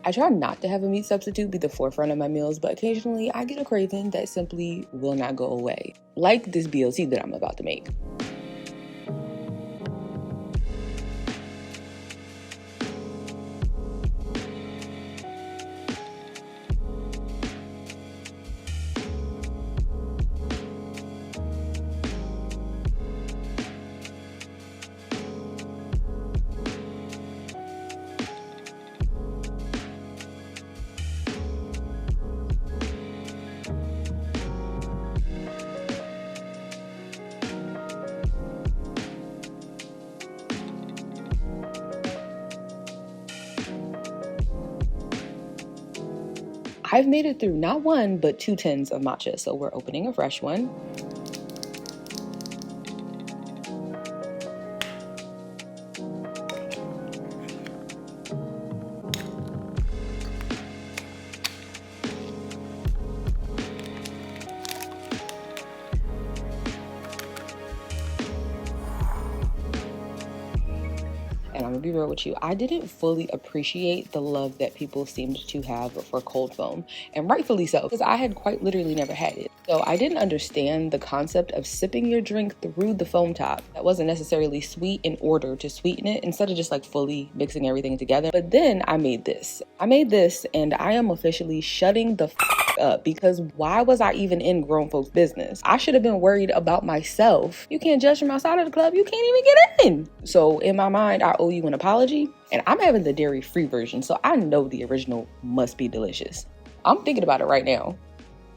I try not to have a meat substitute be the forefront of my meals, but occasionally I get a craving that simply will not go away, like this BLT that I'm about to make. I've made it through not 1, but 2 tins of matcha, so we're opening a fresh one. And I'm gonna be real with you, I didn't fully appreciate the love that people seemed to have for cold foam, and rightfully so, because I had quite literally never had it. So I didn't understand the concept of sipping your drink through the foam top that wasn't necessarily sweet in order to sweeten it, instead of just like fully mixing everything together. But then I made this, and I am officially shutting the up, because why was I even in grown folks' business? I should have been worried about myself. You can't judge from outside of the club, you can't even get in. So in my mind, I owe you an apology, and I'm having the dairy-free version, so I know the original must be delicious. I'm thinking about it right now.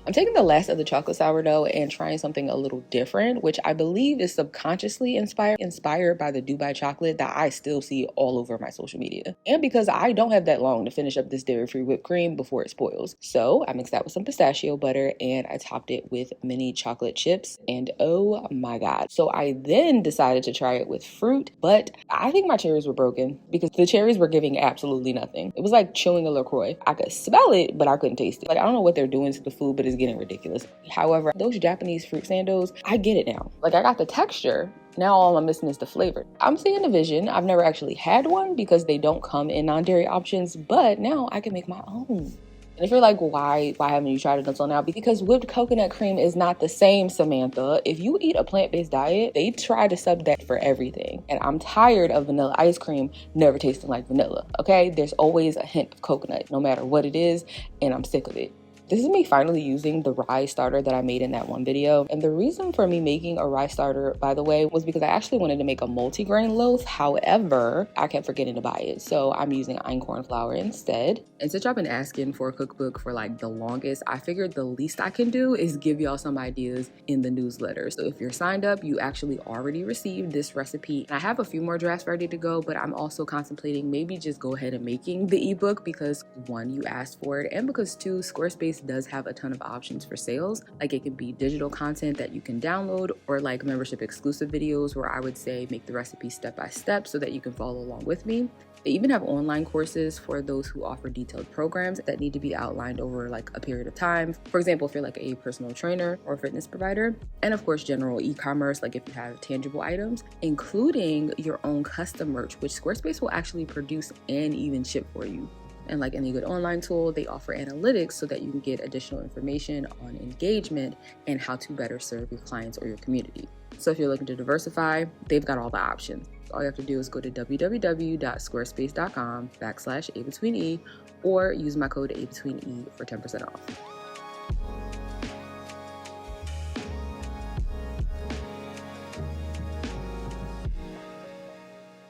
I'm taking the last of the chocolate sourdough and trying something a little different, which I believe is subconsciously inspired by the Dubai chocolate that I still see all over my social media. And because I don't have that long to finish up this dairy-free whipped cream before it spoils. So I mixed that with some pistachio butter and I topped it with mini chocolate chips, and oh my God. So I then decided to try it with fruit, but I think my cherries were broken because the cherries were giving absolutely nothing. It was like chewing a LaCroix. I could smell it, but I couldn't taste it. Like, I don't know what they're doing to the food, but it's getting ridiculous. However, those Japanese fruit sandos, I get it now. Like, I got the texture. Now all I'm missing is the flavor. I'm seeing the vision. I've never actually had one because they don't come in non-dairy options, but now I can make my own. And if you're like, well, why haven't you tried it until now? Because whipped coconut cream is not the same, Samantha. If you eat a plant-based diet, they try to sub that for everything. And I'm tired of vanilla ice cream never tasting like vanilla, okay? There's always a hint of coconut, no matter what it is, and I'm sick of it. This is me finally using the rye starter that I made in that one video. And the reason for me making a rye starter, by the way, was because I actually wanted to make a multigrain loaf. However, I kept forgetting to buy it. So I'm using einkorn flour instead. And since I've been asking for a cookbook for like the longest, I figured the least I can do is give y'all some ideas in the newsletter. So if you're signed up, you actually already received this recipe. I have a few more drafts ready to go, but I'm also contemplating maybe just go ahead and making the ebook because 1, you asked for it, and because 2, Squarespace does have a ton of options for sales. Like, it can be digital content that you can download, or like membership exclusive videos where I would say make the recipe step by step so that you can follow along with me. They even have online courses for those who offer detailed programs that need to be outlined over like a period of time. For example, if you're like a personal trainer or fitness provider. And of course, general e-commerce, like if you have tangible items, including your own custom merch, which Squarespace will actually produce and even ship for you. And like any good online tool, they offer analytics so that you can get additional information on engagement and how to better serve your clients or your community. So if you're looking to diversify, they've got all the options. All you have to do is go to www.squarespace.com/abetweene or use my code abetweene for 10% off.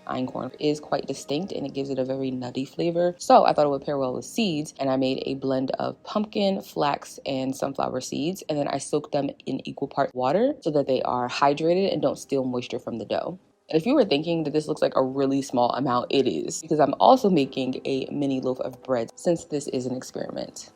Einkorn is quite distinct and it gives it a very nutty flavor. So I thought it would pair well with seeds, and I made a blend of pumpkin, flax, and sunflower seeds, and then I soaked them in equal parts water so that they are hydrated and don't steal moisture from the dough. And if you were thinking that this looks like a really small amount, it is, because I'm also making a mini loaf of bread since this is an experiment.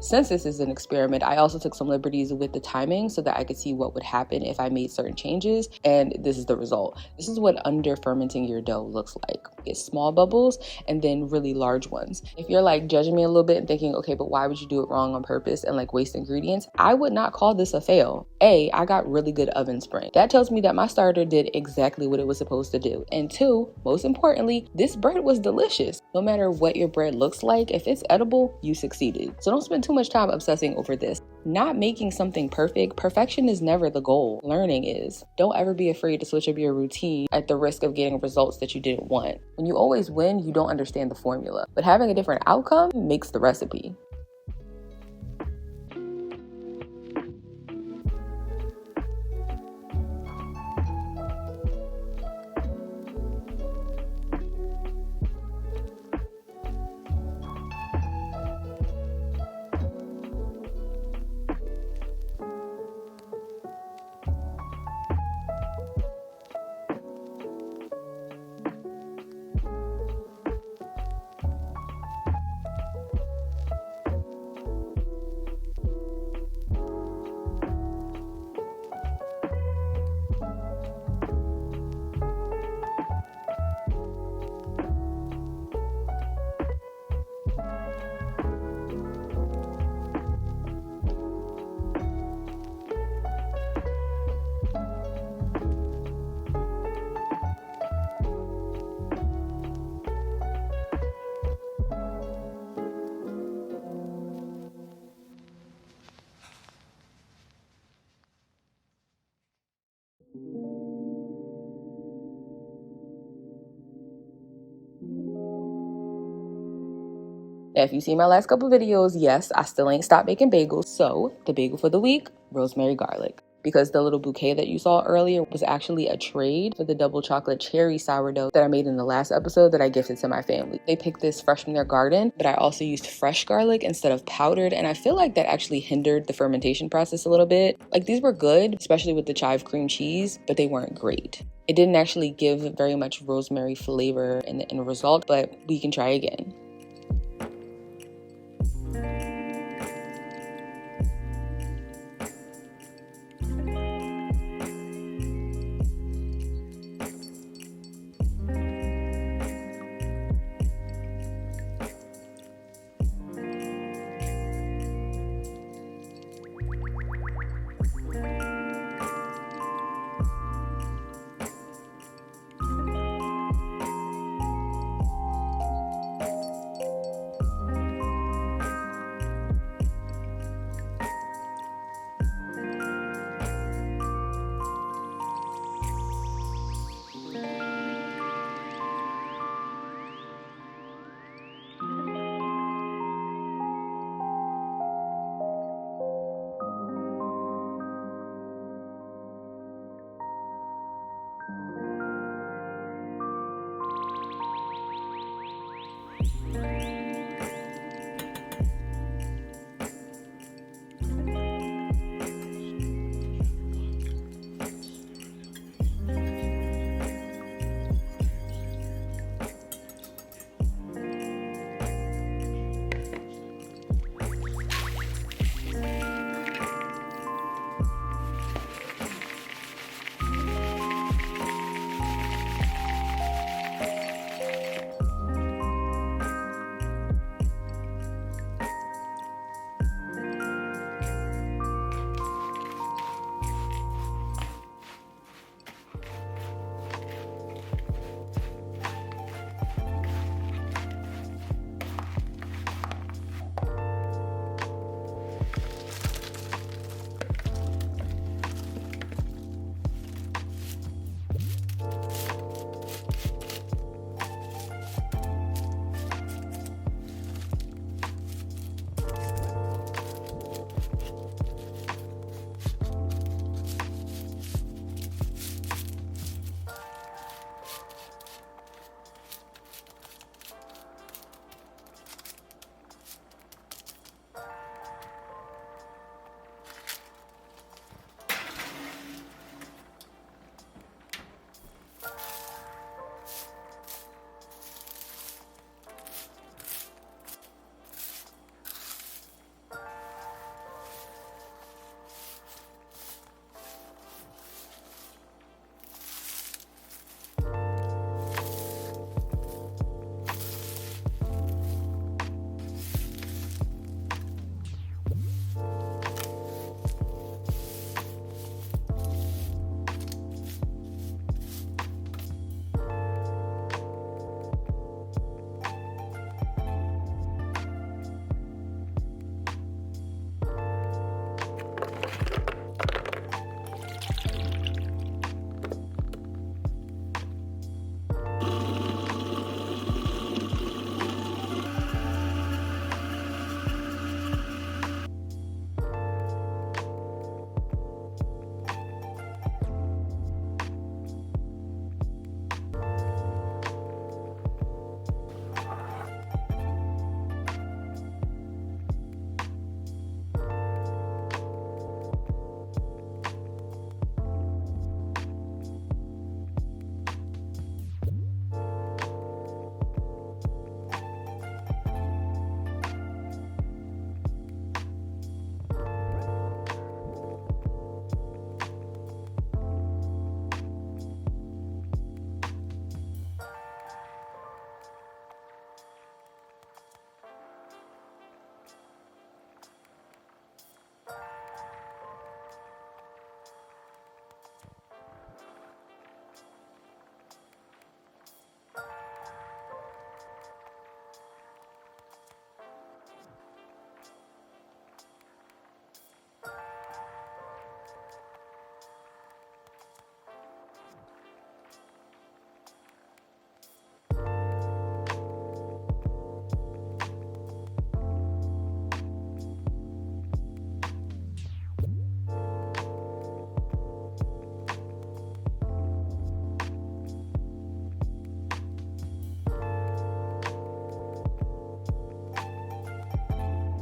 since this is an experiment, I also took some liberties with the timing so that I could see what would happen if I made certain changes, and this is the result. This is what under fermenting your dough looks like. Get small bubbles and then really large ones. If you're like judging me a little bit and thinking, okay, but why would you do it wrong on purpose and like waste ingredients? I would not call this a fail. A, I got really good oven spring. That tells me that my starter did exactly what it was supposed to do. And two, most importantly, this bread was delicious. No matter what your bread looks like, if it's edible, you succeeded. So don't spend too much time obsessing over this. Not making something perfect, perfection is never the goal. Learning is. Don't ever be afraid to switch up your routine at the risk of getting results that you didn't want. When you always win, you don't understand the formula. But having a different outcome makes the recipe. Now, if you see my last couple videos, yes, I still ain't stopped making bagels. So the bagel for the week, rosemary garlic. Because the little bouquet that you saw earlier was actually a trade for the double chocolate cherry sourdough that I made in the last episode that I gifted to my family. They picked this fresh from their garden, but I also used fresh garlic instead of powdered, and I feel like that actually hindered the fermentation process a little bit. Like, these were good, especially with the chive cream cheese, but they weren't great. It didn't actually give very much rosemary flavor in the end result, but we can try again.